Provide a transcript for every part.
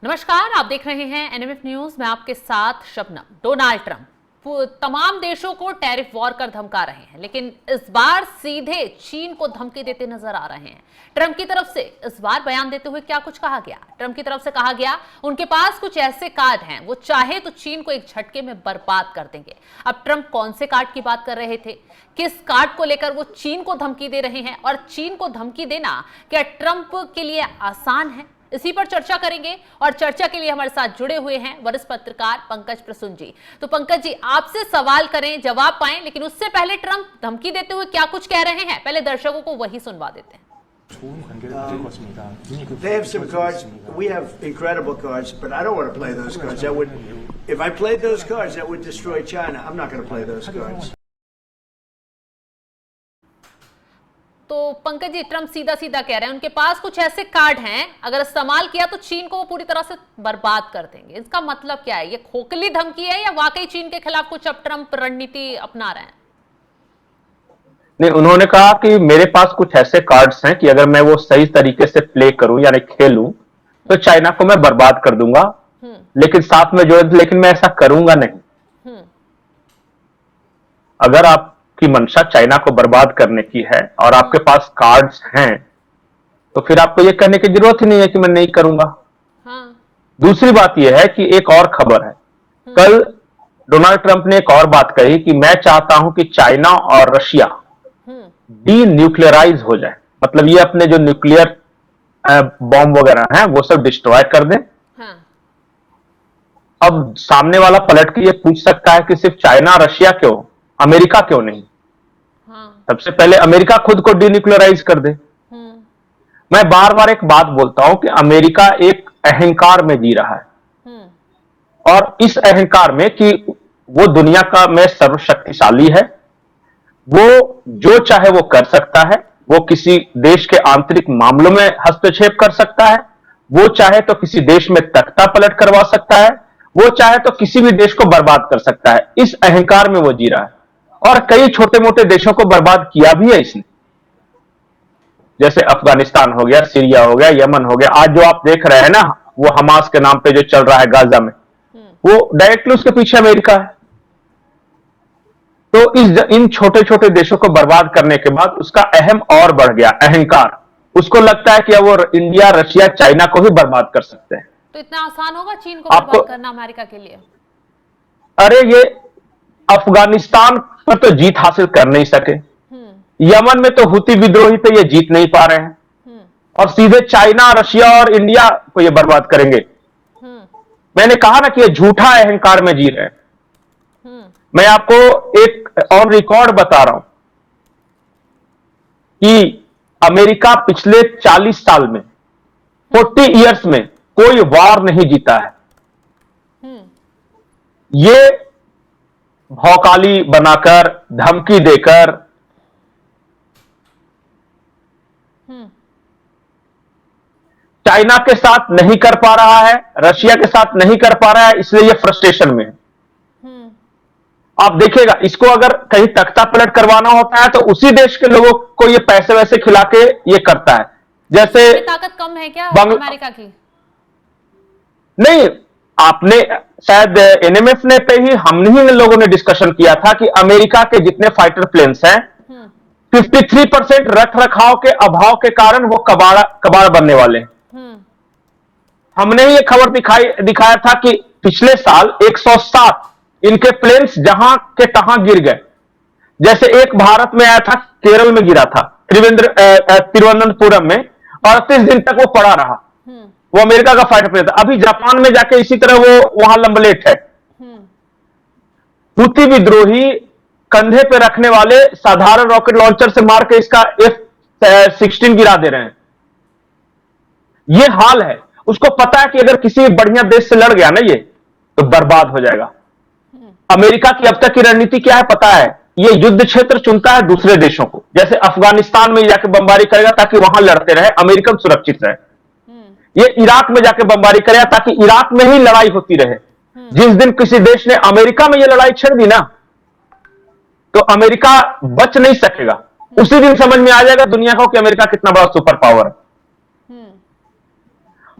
नमस्कार, आप देख रहे हैं एनएमएफ न्यूज। मैं आपके साथ शबनम। डोनाल्ड ट्रंप तमाम देशों को टैरिफ वॉर कर धमका रहे हैं, लेकिन इस बार सीधे चीन को धमकी देते नजर आ रहे हैं। ट्रंप की तरफ से इस बार बयान देते हुए क्या कुछ कहा गया? ट्रंप की तरफ से कहा गया उनके पास कुछ ऐसे कार्ड हैं, वो चाहे तो चीन को एक झटके में बर्बाद कर देंगे। अब ट्रंप कौन से कार्ड की बात कर रहे थे, किस कार्ड को लेकर वो चीन को धमकी दे रहे हैं, और चीन को धमकी देना क्या ट्रंप के लिए आसान है? इसी पर चर्चा करेंगे, और चर्चा के लिए हमारे साथ जुड़े हुए हैं वरिष्ठ पत्रकार पंकज प्रसून जी। तो पंकज जी, आपसे सवाल करें, जवाब पाएं, लेकिन उससे पहले ट्रंप धमकी देते हुए क्या कुछ कह रहे हैं, पहले दर्शकों को वही सुनवा देते हैं। They have some cards. We have incredible cards, but I don't want to play those cards. That would, if I played those cards, that would destroy China. I'm not going to play those cards. तो Pankaj ji, Trump सीधा सीधा कह रहे हैं उनके पास कुछ ऐसे card हैं, अगर इस्तेमाल किया तो चीन को वो पूरी तरह से बर्बाद कर देंगे। इसका मतलब क्या है? ये खोखली धमकी है या वाकई चीन के खिलाफ कुछ अब ट्रंप रणनीति अपना रहे हैं? नहीं, उन्होंने कहा कि मेरे पास कुछ ऐसे कार्ड्स हैं कि अगर मैं वो सही तरीके से प्ले करूं यानी खेलूं तो चाइना को मैं बर्बाद कर दूंगा, लेकिन साथ में जो, लेकिन मैं ऐसा करूंगा नहीं। अगर आपकी मंशा चाइना को बर्बाद करने की है और आपके पास कार्ड्स हैं तो फिर आपको ये कहने की जरूरत ही नहीं है कि मैं नहीं करूंगा। दूसरी बात यह है कि एक और खबर है, कल डोनाल्ड ट्रंप ने एक और बात कही कि मैं चाहता हूं कि चाइना और रशिया डी न्यूक्लियराइज हो जाए, मतलब ये अपने जो न्यूक्लियर बॉम्ब वगैरह हैं वो सब डिस्ट्रॉय कर दें। अब सामने वाला पलट के ये पूछ सकता है कि सिर्फ चाइना रशिया क्यों, अमेरिका क्यों नहीं? सबसे पहले अमेरिका खुद को डीन्यूक्लियराइज कर दे। मैं बार बार एक बात बोलता हूं कि अमेरिका एक अहंकार में जी रहा है, और इस अहंकार में कि वो दुनिया का में सर्वशक्तिशाली है, वो जो चाहे वो कर सकता है, वो किसी देश के आंतरिक मामलों में हस्तक्षेप कर सकता है, वो चाहे तो किसी देश में तख्ता पलट करवा सकता है, वो चाहे तो किसी भी देश को बर्बाद कर सकता है। इस अहंकार में वो जी रहा है, और कई छोटे मोटे देशों को बर्बाद किया भी है इसने, जैसे अफगानिस्तान हो गया, सीरिया हो गया, यमन हो गया। आज जो आप देख रहे हैं ना, वो हमास के नाम पे जो चल रहा है गाजा में, वो डायरेक्टली उसके पीछे अमेरिका है। तो इन छोटे छोटे देशों को बर्बाद करने के बाद उसका अहम और बढ़ गया, अहंकार। उसको लगता है कि अब वो इंडिया, रशिया, चाइना को ही बर्बाद कर सकते हैं। तो इतना आसान होगा चीन को बर्बाद करना अमेरिका के लिए? अरे ये अफगानिस्तान पर तो जीत हासिल कर नहीं सके, यमन में तो हुती विद्रोही पे ये जीत नहीं पा रहे हैं, और सीधे चाइना, रशिया और इंडिया को ये बर्बाद करेंगे। मैंने कहा ना कि ये झूठा अहंकार में जी रहे हैं। मैं आपको एक ऑन रिकॉर्ड बता रहा हूं कि अमेरिका पिछले 40 साल में, 40 इयर्स में कोई वार नहीं जीता है। ये भौकाली बनाकर, धमकी देकर, चाइना के साथ नहीं कर पा रहा है, रशिया के साथ नहीं कर पा रहा है, इसलिए ये फ्रस्ट्रेशन में है। आप देखिएगा, इसको अगर कहीं तख्ता पलट करवाना होता है तो उसी देश के लोगों को ये पैसे वैसे खिला के ये करता है। जैसे ताकत कम है क्या अमेरिका की? नहीं, आपने शायद एनएमएफ ने पे ही हम ही लोगों ने डिस्कशन किया था कि अमेरिका के जितने फाइटर प्लेन्स हैं 53% रख रखाव के अभाव के कारण वो कबाड़ बनने वाले हैं। हमने ही ये खबर दिखाया था कि पिछले साल 107 इनके प्लेन्स जहां के तहां गिर गए। जैसे एक भारत में आया था, केरल में गिरा था, तिरुवनंतपुरम में, 38 दिन तक वो पड़ा रहा। वो अमेरिका का फाइटर प्लेन था। अभी जापान में जाके इसी तरह वो वहां लंबलेट है। हुती विद्रोही कंधे पे रखने वाले साधारण रॉकेट लॉन्चर से मार के इसका F-16 गिरा दे रहे हैं। ये हाल है। उसको पता है कि अगर किसी बढ़िया देश से लड़ गया ना ये, तो बर्बाद हो जाएगा। अमेरिका की अब तक की रणनीति क्या है पता है? ये युद्ध क्षेत्र चुनता है दूसरे देशों को, जैसे अफगानिस्तान में जाके बमबारी करेगा ताकि वहां लड़ते रहे, अमेरिकन सुरक्षित रहे। ये इराक में जाके बमबारी करेगा ताकि इराक में ही लड़ाई होती रहे। जिस दिन किसी देश ने अमेरिका में ये लड़ाई छेड़ दी ना, तो अमेरिका बच नहीं सकेगा। उसी दिन समझ में आ जाएगा दुनिया को कि अमेरिका कितना बड़ा सुपर पावर है।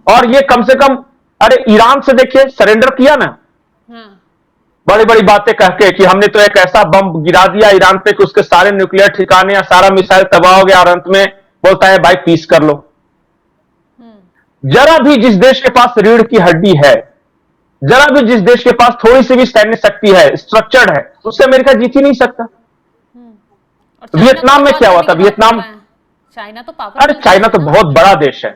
और ये कम से कम अरे ईरान से देखिए सरेंडर किया ना, बड़ी बड़ी बातें कह के कि हमने तो एक ऐसा बम गिरा दिया ईरान पे कि उसके सारे न्यूक्लियर ठिकाने या सारा मिसाइल तबाह हो गया, और अंत में बोलता है भाई पीस कर लो। जरा भी जिस देश के पास रीढ़ की हड्डी है, जरा भी जिस देश के पास थोड़ी सी भी सैन्य शक्ति है, स्ट्रक्चर्ड है, उससे अमेरिका जीत ही नहीं सकता। वियतनाम में क्या हुआ था? वियतनाम, चाइना तो अरे चाइना तो बहुत बड़ा देश है,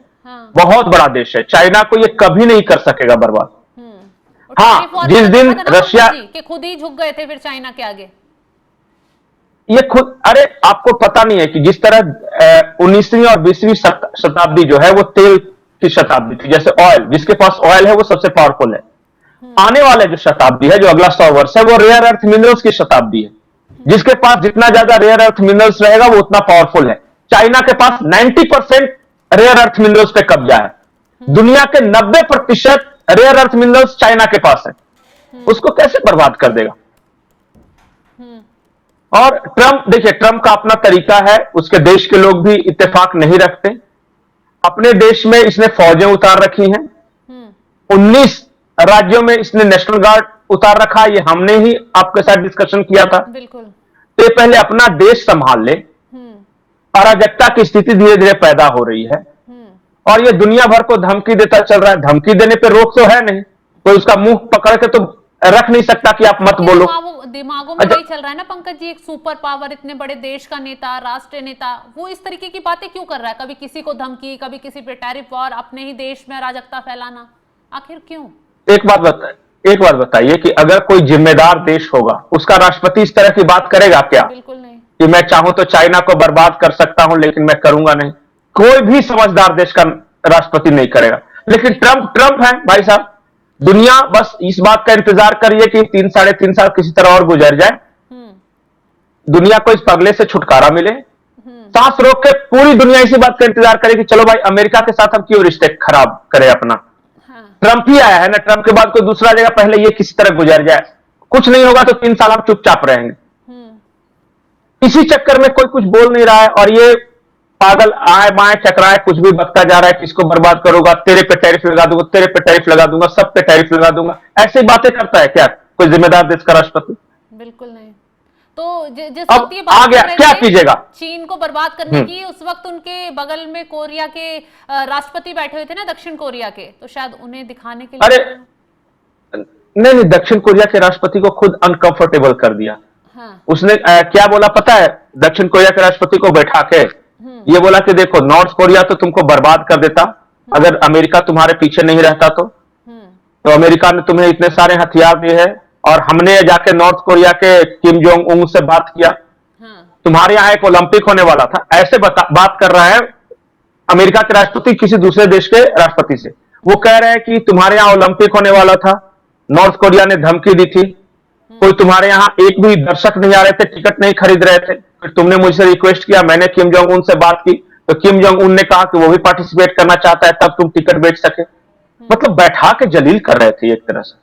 बहुत बड़ा देश है, चाइना को ये कभी नहीं कर सकेगा बर्बाद। हाँ, जिस दिन रशिया के खुद ही झुक गए थे फिर चाइना के आगे, ये खुद, अरे आपको पता नहीं है कि जिस तरह 19वीं और 20वीं शताब्दी जो है वो तेल की शताब्दी थी, जैसे ऑयल, जिसके पास ऑयल है वो सबसे पावरफुल है। आने वाले जो शताब्दी है, जो अगला 100 वर्ष है, वो रेयर अर्थ मिनरल्स की शताब्दी है। जिसके पास जितना ज्यादा रेयर अर्थ मिनरल्स रहेगा वो उतना पावरफुल है। चाइना के पास 90% रेयर अर्थ मिनरल्स पे कब्जा है। दुनिया के 90% रेयर अर्थ मिनरल्स चाइना के पास है। उसको कैसे बर्बाद कर देगा? और ट्रंप, देखिए ट्रंप का अपना तरीका है, उसके देश के लोग भी इत्तेफाक नहीं रखते। अपने देश में इसने फौजें उतार रखी हैं, 19 राज्यों में इसने नेशनल गार्ड उतार रखा। ये हमने ही आपके साथ डिस्कशन किया था। बिल्कुल। तो पहले अपना देश संभाल ले। अराजकता की स्थिति धीरे धीरे पैदा हो रही है और ये दुनिया भर को धमकी देता चल रहा है। धमकी देने पे रोक तो है नहीं, कोई उसका मुंह पकड़ के तो रख नहीं सकता कि आप मत बोलो। दिमागों में वही चल रहा है ना पंकज जी, एक सुपर पावर, इतने बड़े देश का नेता, राष्ट्रीय नेता, वो इस तरीके की बातें क्यों कर रहा है? कभी किसी को धमकी, कभी किसी पे टैरिफ वॉर, अपने ही देश में अराजकता फैलाना, आखिर क्यों? एक बात बताइए कि अगर कोई जिम्मेदार देश होगा, उसका राष्ट्रपति इस तरह की बात करेगा क्या? बिल्कुल नहीं। कि मैं चाहूं तो चाइना को बर्बाद कर सकता हूं लेकिन मैं करूंगा नहीं। कोई भी समझदार देश का राष्ट्रपति नहीं करेगा। लेकिन ट्रंप है भाई साहब। दुनिया बस इस बात का इंतजार कर रही है कि 3 साढ़े 3 साल किसी तरह और गुजर जाए, दुनिया को इस पगले से छुटकारा मिले। सांस रोक के पूरी दुनिया इसी बात का इंतजार करे कि चलो भाई अमेरिका के साथ हम क्यों रिश्ते खराब करें अपना। ट्रंप ही आया है ना, ट्रंप के बाद कोई दूसरा आ जाएगा, पहले ये किसी तरह गुजर जाए। कुछ नहीं होगा तो 3 साल हम चुपचाप रहेंगे। इसी चक्कर में कोई कुछ बोल नहीं रहा है और ये पागल आए बाएं चकराए कुछ भी बकता जा रहा है कि इसको बर्बाद करूंगा, तेरे पे टैरिफ लगा दूंगा, तेरे पे टैरिफ लगा दूंगा, सब पे टैरिफ लगा दूंगा। ऐसी बातें करता है क्या कोई जिम्मेदार देश का राष्ट्रपति? बिल्कुल नहीं। तो जिस अब वक्त ये आ गया, क्या कीजिएगा? चीन को बर्बाद करने की, उस वक्त उनके बगल में कोरिया के राष्ट्रपति बैठे हुए थे ना, दक्षिण कोरिया के, तो शायद उन्हें दिखाने के लिए। अरे नहीं, दक्षिण कोरिया के राष्ट्रपति को खुद अनकंफर्टेबल कर दिया। उसने क्या बोला पता है? दक्षिण कोरिया के राष्ट्रपति को बैठा के ये बोला कि देखो, नॉर्थ कोरिया तो तुमको बर्बाद कर देता अगर अमेरिका तुम्हारे पीछे नहीं रहता तो अमेरिका ने तुम्हें इतने सारे हथियार दिए हैं और हमने जाके नॉर्थ कोरिया के किम जोंग उन से बात किया। तुम्हारे यहां एक ओलंपिक होने वाला था, ऐसे बात कर रहा है अमेरिका के राष्ट्रपति किसी दूसरे देश के राष्ट्रपति से। वो कह रहे हैं कि तुम्हारे यहां ओलंपिक होने वाला था, नॉर्थ कोरिया ने धमकी दी थी, कोई तुम्हारे यहां एक भी दर्शक नहीं आ रहे थे, टिकट नहीं खरीद रहे थे, फिर तुमने मुझसे रिक्वेस्ट किया, मैंने किम जोंग उन से बात की तो किम जोंग उन ने कहा कि वो भी पार्टिसिपेट करना चाहता है, तब तुम टिकट बेच सके। मतलब बैठा के जलील कर रहे थे एक तरह से।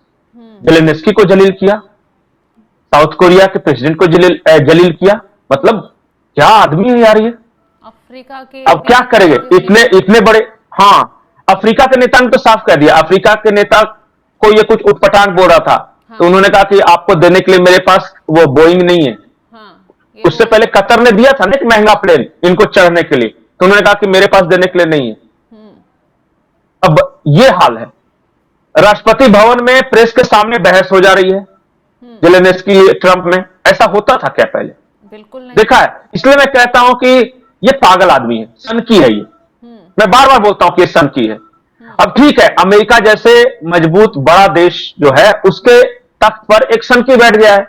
जेलेंस्की को जलील किया, साउथ कोरिया के प्रेसिडेंट को जलील किया। मतलब क्या आदमी है यार ये। अफ्रीका के अब क्या करेंगे इतने बड़े। हाँ, अफ्रीका के नेता ने तो साफ कह दिया। अफ्रीका के नेता को ये कुछ उटपटांग बोल रहा था, तो उन्होंने कहा कि आपको देने के लिए मेरे पास वो बोइंग नहीं है। उससे पहले कतर ने दिया था ना एक महंगा प्लेन इनको चढ़ने के लिए, तो उन्होंने कहा कि मेरे पास देने के लिए नहीं है। अब ये हाल है। राष्ट्रपति भवन में प्रेस के सामने बहस हो जा रही है जेलेंस्की ट्रंप में। ऐसा होता था क्या पहले? बिल्कुल नहीं देखा है। इसलिए मैं कहता हूं कि ये पागल आदमी है, सनकी है ये। मैं बार बार बोलता हूं कि ये सनकी है। अब ठीक है, अमेरिका जैसे मजबूत बड़ा देश जो है उसके तख्त पर एक सनकी बैठ गया है,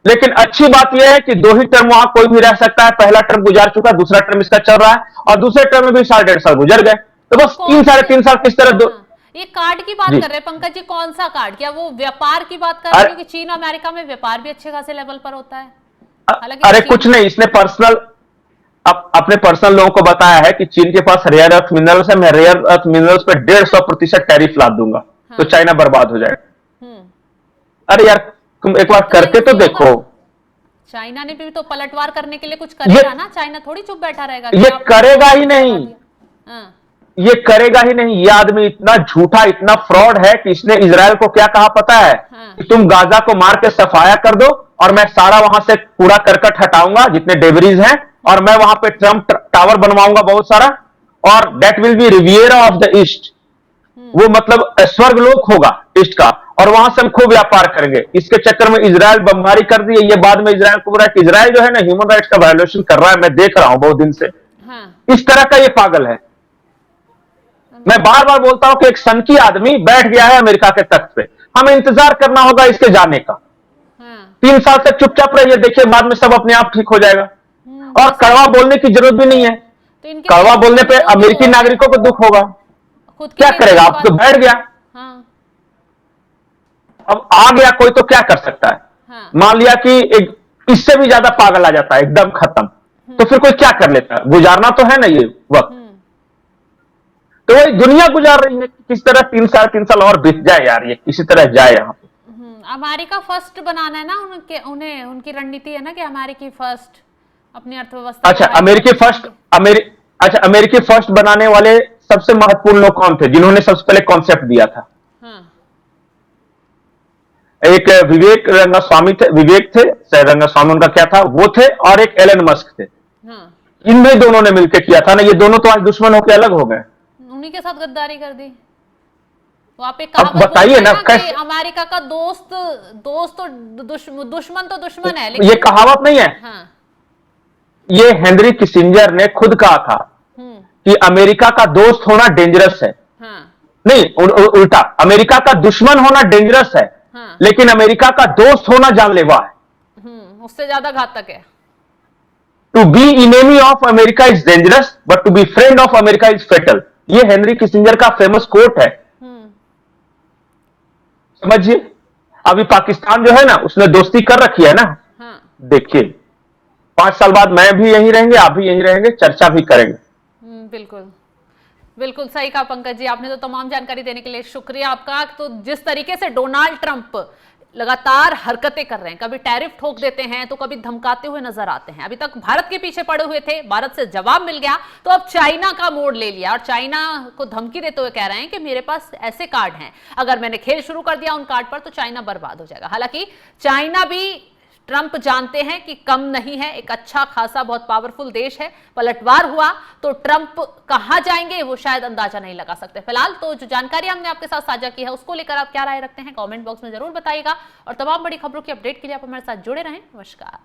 लेकिन अच्छी बात यह है कि 2 ही टर्म वहां कोई भी रह सकता है। पहला टर्म गुजार चुका, दूसरा टर्म इसका चल रहा है और दूसरे टर्म में भी 1.5 साल गुजर गए। तो बस 3 साढ़े 3 साल किस तरह ये कार्ड की बात कर रहे हैं पंकज जी, कौन सा कार्ड? क्या वो व्यापार की बात कर रहे हैं? क्योंकि चीन और अमेरिका में व्यापार भी अच्छे खासे लेवल पर होता है। अरे कुछ नहीं, इसने अपने पर्सनल लोगों को बताया है कि चीन के पास रेयर अर्थ मिनरल्स है, मैं रेयर अर्थ मिनरल्स पे 150% टैरिफ लाद दूंगा। तो चाइना बर्बाद हो जाएगा। अरे यार तुम एक बार करके तो देखो। चाइना ने भी तो पलटवार करने के लिए कुछ करेगा ना, चाइना थोड़ी चुप बैठा रहेगा। ये करेगा ही नहीं। ये करेगा ही नहीं। ये आदमी इतना झूठा, इतना फ्रॉड है कि इसने इजराइल को क्या कहा पता है? कि तुम गाजा को मार के सफाया कर दो और मैं सारा वहां से कूड़ा करकट हटाऊंगा जितने डेबरीज हैं, और मैं वहां पे ट्रम्प टावर बनवाऊंगा बहुत सारा, और that will be Riviera of the east. वो मतलब स्वर्गलोक होगा ईस्ट का, और वहां से हम खूब व्यापार करेंगे। इसके चक्कर में इजराइल बमबारी कर दी है। ये बाद में इजराइल को बोला कि इजराइल जो है ना ह्यूमन राइट्स का वायोलेशन कर रहा है, मैं देख रहा हूं बहुत दिन से। इस तरह का ये पागल है। मैं बार बार बोलता हूं कि एक सनकी आदमी बैठ गया है अमेरिका के तख्त पे, हमें इंतजार करना होगा इसके जाने का। 3 साल तक चुपचाप रहिए, देखिए बाद में सब अपने आप ठीक हो जाएगा। और कड़वा बोलने की जरूरत भी नहीं है। तो कड़वा बोलने पे अमेरिकी नागरिकों को दुख होगा, क्या करेगा? अब तो बैठ गया, अब आ गया कोई तो क्या कर सकता है? मान लिया कि एक इससे भी ज्यादा पागल आ जाता है, एकदम खत्म, तो फिर कोई क्या कर लेता है? गुजारना तो है ना ये वक्त। तो वही दुनिया गुजार रही है, किस तरह 3 साल और बीत जाए यार, ये किसी तरह जाए यहाँ पे। अमेरिका फर्स्ट बनाना है ना उन्हें, उनकी रणनीति है ना कि अमेरिकी फर्स्ट अपनी अर्थव्यवस्था। अच्छा, अमेरिकी फर्स्ट बनाने वाले सबसे महत्वपूर्ण लोग कौन थे जिन्होंने सबसे पहले कॉन्सेप्ट दिया था? एक विवेक रंगास्वामी थे, विवेक थे, शायद रंगास्वामी उनका क्या था, वो थे, और एक एलन मस्क थे। इन दोनों ने मिलकर किया था ना। ये दोनों तो आज दुश्मन होकर अलग हो गए, उन्हीं के साथ गद्दारी कर दी। तो आप एक अब बताइए ना कि अमेरिका का दोस्त तो दुश्मन तो दुश्मन है, लेकिन ये कहावत नहीं है। ये हेनरी किसिंजर ने खुद कहा था कि अमेरिका का दोस्त होना डेंजरस है। नहीं, उल्टा, अमेरिका का दुश्मन होना डेंजरस है, लेकिन अमेरिका का दोस्त होना जानलेवा है। उससे ज्यादा घातक है। To be enemy of America is dangerous, but to be friend of America is fatal. ये हेनरी किसिंजर का फेमस कोट है, समझिए। अभी पाकिस्तान जो है ना, उसने दोस्ती कर रखी है ना। देखिए 5 साल बाद मैं भी यहीं रहेंगे, आप भी यहीं रहेंगे, चर्चा भी करेंगे। बिल्कुल बिल्कुल सही कहा पंकज जी आपने। तो तमाम जानकारी देने के लिए शुक्रिया आपका। तो जिस तरीके से डोनाल्ड ट्रंप लगातार हरकतें कर रहे हैं, कभी टैरिफ ठोक देते हैं तो कभी धमकाते हुए नजर आते हैं। अभी तक भारत के पीछे पड़े हुए थे, भारत से जवाब मिल गया तो अब चाइना का मोड़ ले लिया और चाइना को धमकी देते हुए कह रहे हैं कि मेरे पास ऐसे कार्ड हैं, अगर मैंने खेल शुरू कर दिया उन कार्ड पर तो चाइना बर्बाद हो जाएगा। हालांकि चाइना भी ट्रंप जानते हैं कि कम नहीं है, एक अच्छा खासा बहुत पावरफुल देश है। पलटवार हुआ तो ट्रंप कहां जाएंगे वो शायद अंदाजा नहीं लगा सकते। फिलहाल तो जो जानकारी हमने आपके साथ साझा की है उसको लेकर आप क्या राय रखते हैं कमेंट बॉक्स में जरूर बताइएगा, और तमाम बड़ी खबरों की अपडेट के लिए आप हमारे साथ जुड़े रहें। नमस्कार।